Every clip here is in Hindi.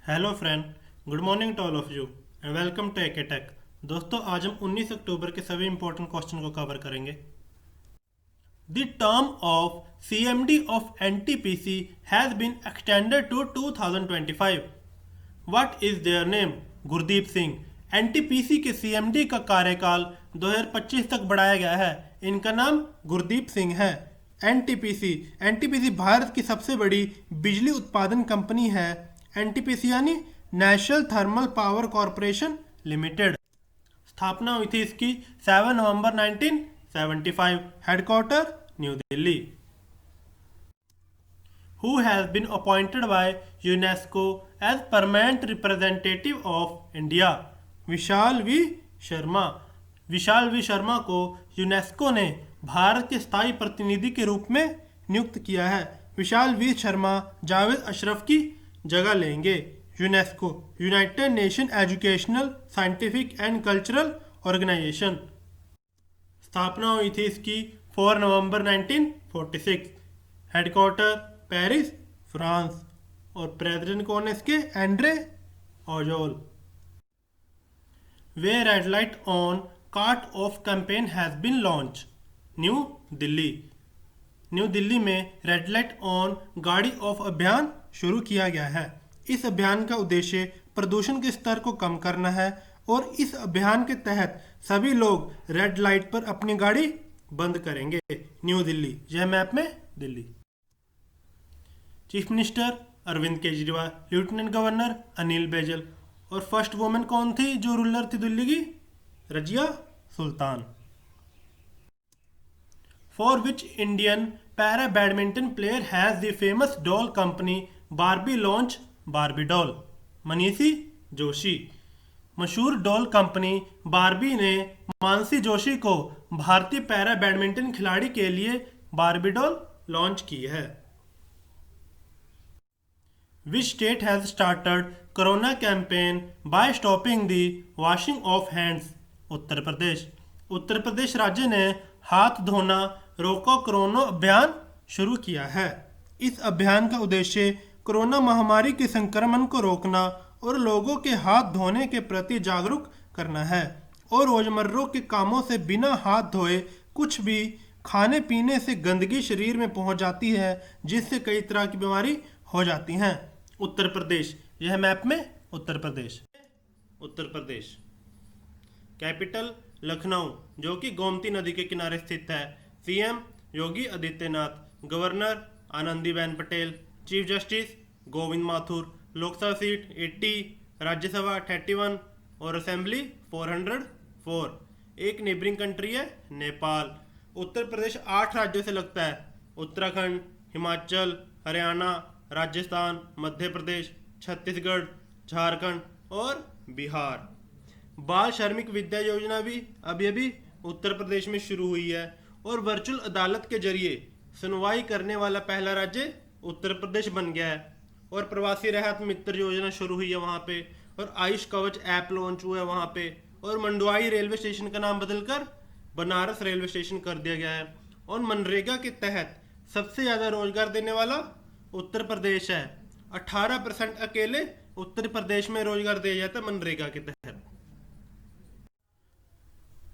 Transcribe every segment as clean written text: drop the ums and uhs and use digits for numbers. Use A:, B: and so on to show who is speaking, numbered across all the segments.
A: Hello friend, good morning to all of you and welcome to AK tech. दोस्तों, आज हम 19 अक्टूबर के सभी इंपॉर्टेंट क्वेश्चन को कवर करेंगे। The term of CMD of NTPC has been extended to 2025। What is their name? Gurdeep Singh. NTPC के सीएमडी का कार्यकाल 2025 तक बढ़ाया गया है। इनका नाम गुरदीप सिंह है। एनटीपीसी एनटीपीसी भारत की सबसे बड़ी बिजली उत्पादन कंपनी है। एनटीपीसी यानी national thermal power corporation limited. स्थापना हुई थी इसकी 7 नवंबर 1975। Headquarter new Delhi. Who has been appointed by UNESCO as permanent representative of India? Vishal V Sharma. Vishal V Sharma को यूनेस्को ने भारत के स्थायी प्रतिनिधि के रूप में नियुक्त किया है। विशाल वी शर्मा जावेद अशरफ की जगह लेंगे। UNESCO United Nation Educational Scientific and Cultural Organization. स्थापना हुई थी इसकी 4 नवंबर 1946। Headquarter Paris, France. और प्रेसिडेंट कौन है इसके? Audrey Azoulay. वे red light on cart off campaign has been launch. New Delhi. New Delhi में रेड लाइट ऑन गाड़ी ऑफ अभियान शुरू किया गया है। इस अभियान का उद्देश्य प्रदूषण के स्तर को कम करना है और इस अभियान के तहत सभी लोग रेड लाइट पर अपनी गाड़ी बंद करेंगे। न्यू दिल्ली, यह मैप में Delhi. Chief minister Arvind Kejriwal, lieutenant governor Anil Baijal और फर्स्ट वुमेन कौन थी जो रूलर थी दिल्ली की? Razia Sultan. For which Indian para badminton player has the famous doll company Barbie launch Barbie doll? Manasi Joshi. मशहूर डॉल कंपनी बारबी ने मानसी जोशी को भारतीय पैरा बैडमिंटन खिलाड़ी के लिए बारबी डॉल लॉन्च की है। Which state has started corona campaign by stopping the washing of hands? उत्तर प्रदेश। उत्तर प्रदेश राज्य ने हाथ धोना रोको कोरोना अभियान शुरू किया है। इस अभियान का उद्देश्य कोरोना महामारी के संक्रमण को रोकना और लोगों के हाथ धोने के प्रति जागरूक करना है और रोजमर्रा के कामों से बिना हाथ धोए कुछ भी खाने पीने से गंदगी शरीर में पहुंच जाती है, जिससे कई तरह की बीमारी हो जाती हैं। उत्तर प्रदेश, यह मैप में उत्तर प्रदेश। उत्तर प्रदेश। कैपिटल लखनऊ, जो कि गोमती नदी के किनारे स्थित है। CM Yogi Adityanath. Governor Anandiben Patel. Chief justice Govind Mathur. Lok Sabha seat 80, Rajya Sabha 31 और असेंबली 404। एक नेबरिंग कंट्री है नेपाल। उत्तर प्रदेश 8 राज्यों से लगता है। उत्तराखंड, हिमाचल, हरियाणा, राजस्थान, मध्य प्रदेश, छत्तीसगढ़, झारखंड और बिहार। बाल श्रमिक विद्या योजना भी अभी अभी उत्तर प्रदेश में शुरू हुई है और वर्चुअल अदालत के जरिए सुनवाई करने वाला पहला राज्य उत्तर प्रदेश बन गया है। और प्रवासी राहत मित्र योजना शुरू हुई है वहाँ पे, और आयुष कवच ऐप लॉन्च हुआ है वहाँ पे, और मंडुआई रेलवे स्टेशन का नाम बदलकर बनारस रेलवे स्टेशन कर दिया गया है। और मनरेगा के तहत सबसे ज़्यादा रोजगार देने वाला उत्तर प्रदेश है। 18% अकेले उत्तर प्रदेश में रोजगार दिया जाता है मनरेगा के तहत।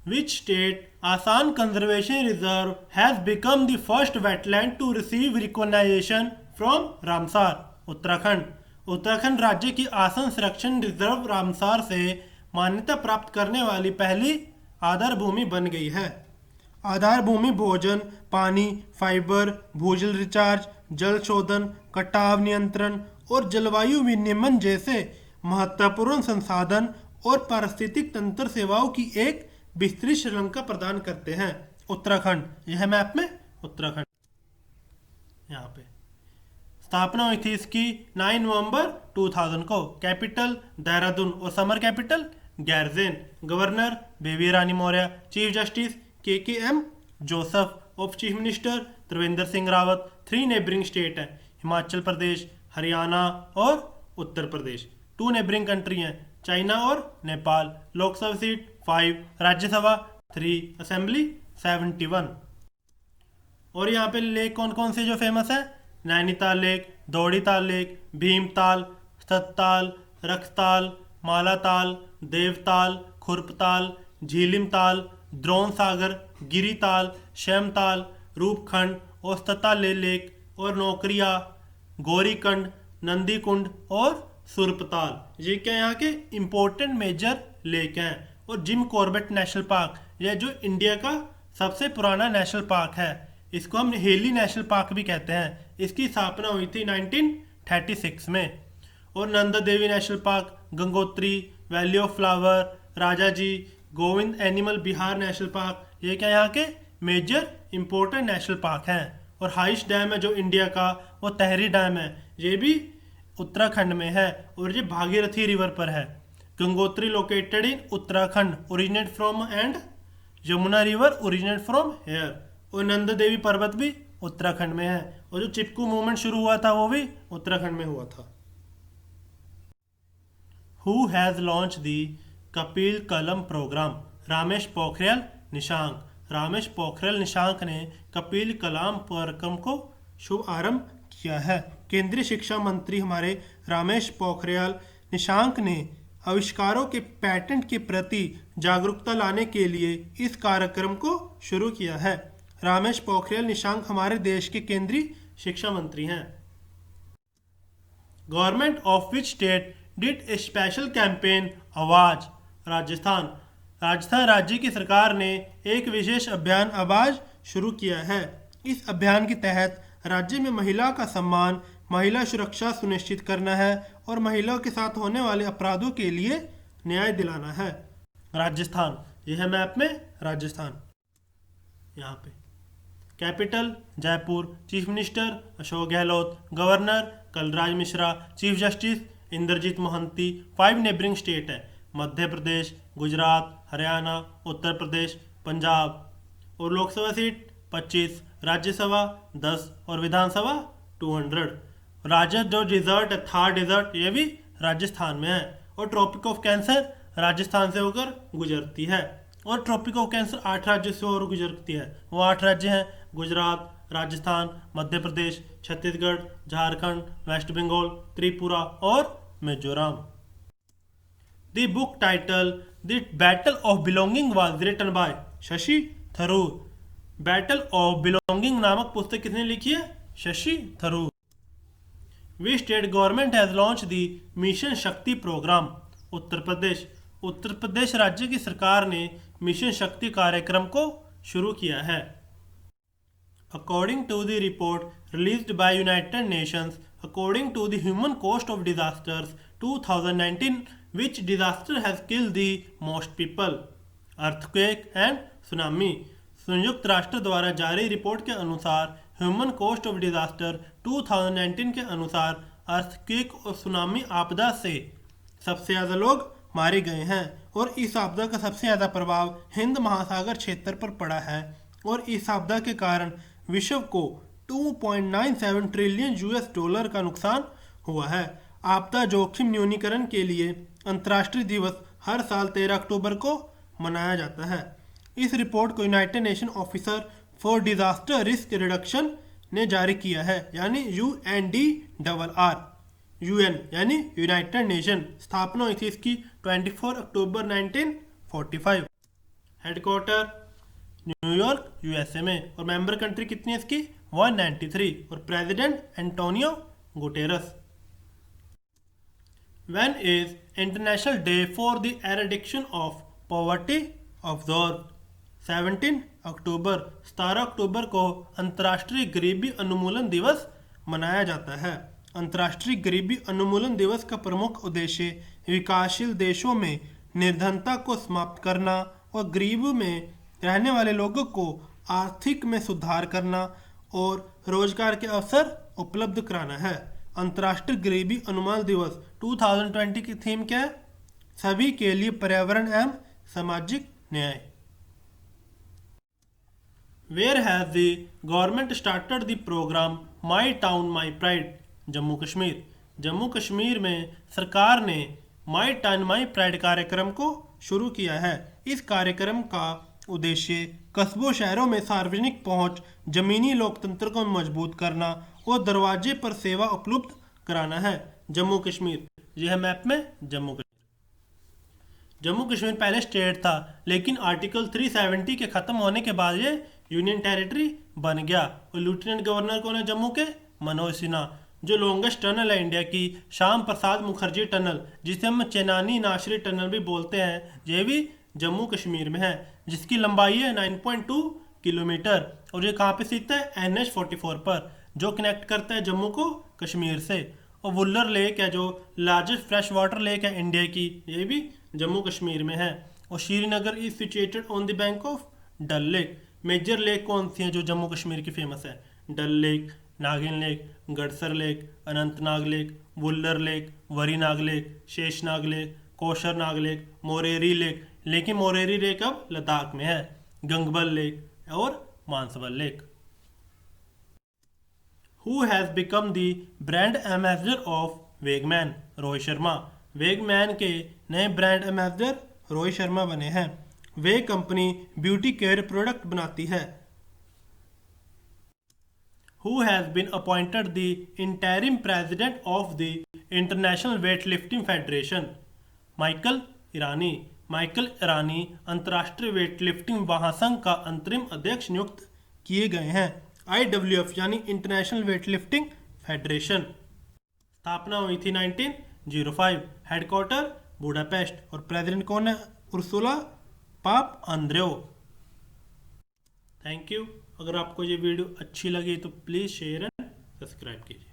A: Which state Assam Conservation Reserve has become the first wetland to receive recognition from Ramsar? Uttarakhand. Uttarakhand राज्य की आसन संरक्षण रिजर्व रामसार से मान्यता प्राप्त करने वाली पहली आधार भूमि बन गई है। आधार भूमि भोजन, पानी, फाइबर, भूजल रिचार्ज, जल शोधन, कटाव नियंत्रण और जलवायु विनियमन जैसे महत्वपूर्ण संसाधन और पारिस्थितिक तंत्र सेवाओं की एक विस्तृत श्रृंखला प्रदान करते हैं। उत्तराखंड, यह मैप में उत्तराखंड। यहाँ पे स्थापना हुई थी इसकी 9 नवंबर 2000 को। कैपिटल देहरादून और summer capital Gairsain. Governor Baby Rani Maurya. Chief justice K M Joseph. Of chief minister Trivendra Singh Rawat. 3 neighbouring state हैं, हिमाचल प्रदेश, हरियाणा और उत्तर प्रदेश। 2 नेबरिंग कंट्री हैं, चाइना और नेपाल। Lok Sabha seat 5, Rajya Sabha 3, assembly 71। और यहाँ पे लेक कौन कौन से जो फेमस है? नैनीताल लेक, दौड़ीताल लेक, भीमताल, स्तताल, रखताल, मालाताल, देवताल, खुरपताल, झीलिमताल, द्रोण सागर, गिरिताल, शैमताल, रूपखंड और स्तताल लेक और नौकरिया, गौरीकंड, नंदीकुंड और सुरपताल, ये क्या यहाँ के इम्पोर्टेंट मेजर लेक हैं। और जिम कॉर्बेट नेशनल पार्क, यह जो इंडिया का सबसे पुराना नेशनल पार्क है, इसको हम हेली नेशनल पार्क भी कहते हैं। इसकी स्थापना हुई थी 1936 में। और Nanda Devi national park, Gangotri, valley of flower, Rajaji, Govind animal Bihar national park, ये क्या यहाँ के मेजर इंपॉर्टेंट नेशनल पार्क हैं। और हाइस्ट डैम है जो इंडिया का, वो तहरी डैम है, ये भी उत्तराखंड में है और ये भागीरथी रिवर पर है। Gangotri located in Uttarakhand, originate from and Yamuna river originate from here. और नंदा देवी पर्वत भी उत्तराखंड में है। और जो चिपकू मूवमेंट शुरू हुआ था वो भी उत्तराखंड में हुआ था। Who has launched the Kapil कलम प्रोग्राम? रामेश पोखरियाल निशांक। रामेश पोखरियाल निशांक ने कपिल कलाम कार्यक्रम को शुभ आरंभ किया है। केंद्रीय शिक्षा मंत्री हमारे रामेश पोखरियाल निशांक ने आविष्कारों के पेटेंट के प्रति जागरूकता लाने के लिए इस कार्यक्रम को शुरू किया है। रामेश पोखरियाल निशांक हमारे देश के केंद्रीय शिक्षा मंत्री हैं। Government of which state did a special campaign आवाज? राजस्थान। राजस्थान राज्य की सरकार ने एक विशेष अभियान आवाज शुरू किया है। इस अभियान के तहत राज्य में महिला का सम्मान, महिला सुरक्षा सुनिश्चित करना है और महिलाओं के साथ होने वाले अपराधों के लिए न्याय दिलाना है। राजस्थान, यह है मैप में राजस्थान। यहाँ पे capital Jaipur, chief minister Ashok Gehlot, governor Kalraj Mishra, chief justice Indrajit Mahanty. 5 neighbouring state है, मध्य प्रदेश, गुजरात, हरियाणा, उत्तर प्रदेश, पंजाब। और लोकसभा सीट 25, राज्यसभा 10 और विधानसभा 200। राजद जो डिजर्ट है, थार डिजर्ट, ये भी राजस्थान में है। और ट्रॉपिक ऑफ कैंसर राजस्थान से होकर गुजरती है। और ट्रॉपिक ऑफ कैंसर 8 राज्यों से होकर गुजरती है। वो 8 राज्य हैं गुजरात, राजस्थान, मध्य प्रदेश, छत्तीसगढ़, झारखंड, वेस्ट बंगाल, त्रिपुरा और Mizoram. The book title the battle of belonging was written by Shashi Tharoor. Battle of belonging नामक पुस्तक किसने लिखी है? Shashi Tharoor. Which state government has launch the mission Shakti programme? Uttar Pradesh. Uttar Pradesh राज्य की सरकार ने मिशन शक्ति कार्यक्रम को शुरू किया है। According to the report released by United Nations, according to the Human Cost of Disasters 2019, which disaster has killed the most people? Earthquake and tsunami. संयुक्त राष्ट्र द्वारा जारी रिपोर्ट के अनुसार ह्यूमन कॉस्ट ऑफ डिजास्टर 2019 के अनुसार अर्थक्वेक और सुनामी आपदा से सबसे ज़्यादा लोग मारे गए हैं। और इस आपदा का सबसे ज़्यादा प्रभाव हिंद महासागर क्षेत्र पर पड़ा है। और इस आपदा के कारण विश्व को 2.97 ट्रिलियन US$ का नुकसान हुआ है। आपदा जोखिम न्यूनीकरण के लिए अंतर्राष्ट्रीय दिवस हर साल 13 अक्टूबर को मनाया जाता है। इस रिपोर्ट को United nation officer for disaster risk reduction ने जारी किया है, यानी UNDRR। UN यानी यूनाइटेड नेशन, स्थापना हुई थी इसकी 24 अक्टूबर 1945। हेडक्वार्टर न्यूयॉर्क USA में। और मेंबर कंट्री कितनी है इसकी? 193। और president Antonio Guterres. When is International Day for the Eradication of Poverty observed? 17 अक्टूबर। 17 अक्टूबर को अंतर्राष्ट्रीय गरीबी उन्मूलन दिवस मनाया जाता है। अंतर्राष्ट्रीय गरीबी उन्मूलन दिवस का प्रमुख उद्देश्य विकासशील देशों में निर्धनता को समाप्त करना और गरीबी में रहने वाले लोगों को आर्थिक में सुधार करना और रोजगार के अवसर उपलब्ध कराना है। अंतर्राष्ट्रीय गरीबी उन्मूलन दिवस 2020 की थीम क्या है? सभी के लिए पर्यावरण एवं सामाजिक न्याय। Where has the government started the programme my town my pride? Jammu Kashmir. Jammu Kashmir में सरकार ने माई टाउन माई प्राइड कार्यक्रम को शुरू किया है। इस कार्यक्रम का उद्देश्य कस्बों शहरों में सार्वजनिक पहुंच, जमीनी लोकतंत्र को मजबूत करना और दरवाजे पर सेवा उपलब्ध कराना है। जम्मू कश्मीर ये है मैप में जम्मू कश्मीर। जम्मू कश्मीर पहले स्टेट था, लेकिन आर्टिकल 370 के ख़त्म होने के बाद ये यूनियन टेरिटरी बन गया। और लेफ्टिनेंट गवर्नर कौन है जम्मू के? मनोज सिन्हा। जो लॉन्गेस्ट टनल है इंडिया की, श्याम प्रसाद मुखर्जी टनल, जिसे हम चेनानी नाशरी टनल भी बोलते हैं, ये भी जम्मू कश्मीर में है, जिसकी लंबाई है 9.2 किलोमीटर। और ये कहाँ पे स्थित है? NH44 पर, जो कनेक्ट करता है जम्मू को कश्मीर से। और वुल्लर लेक है, जो लार्जेस्ट फ्रेश वाटर लेक है इंडिया की, ये भी जम्मू कश्मीर में है। और Srinagar is situated on the bank of Dal lake. Major lake कौन सी हैं जो जम्मू कश्मीर की फेमस है? Dal lake, Nagin lake, Gadsar lake, Anantnag lake, Wular lake, Verinag lake, Sheshnag lake, Kousarnag lake, Moriri lake. लेकिन मोरेरी लेक अब लद्दाख में है। गंगबल लेक और Manasbal lake. Who has become the brand ambassador of Wegman? Rohit Sharma. Wegman के नए ब्रांड एम्बेसडर रोहित शर्मा बने हैं। वे कंपनी ब्यूटी केयर प्रोडक्ट बनाती है। Who has been appointed the interim president of the International Weightlifting Federation? Michael Irani. Michael Irani अंतर्राष्ट्रीय वेटलिफ्टिंग महासंघ का अंतरिम अध्यक्ष नियुक्त किए गए हैं। IWF यानी इंटरनेशनल वेटलिफ्टिंग फेडरेशन स्थापना हुई थी 1905। Headquarter Budapest. और प्रेसिडेंट कौन है? उर्सुला पाप आंद्रेओ। Thank you. अगर आपको ये वीडियो अच्छी लगी तो प्लीज़ शेयर एंड सब्सक्राइब कीजिए।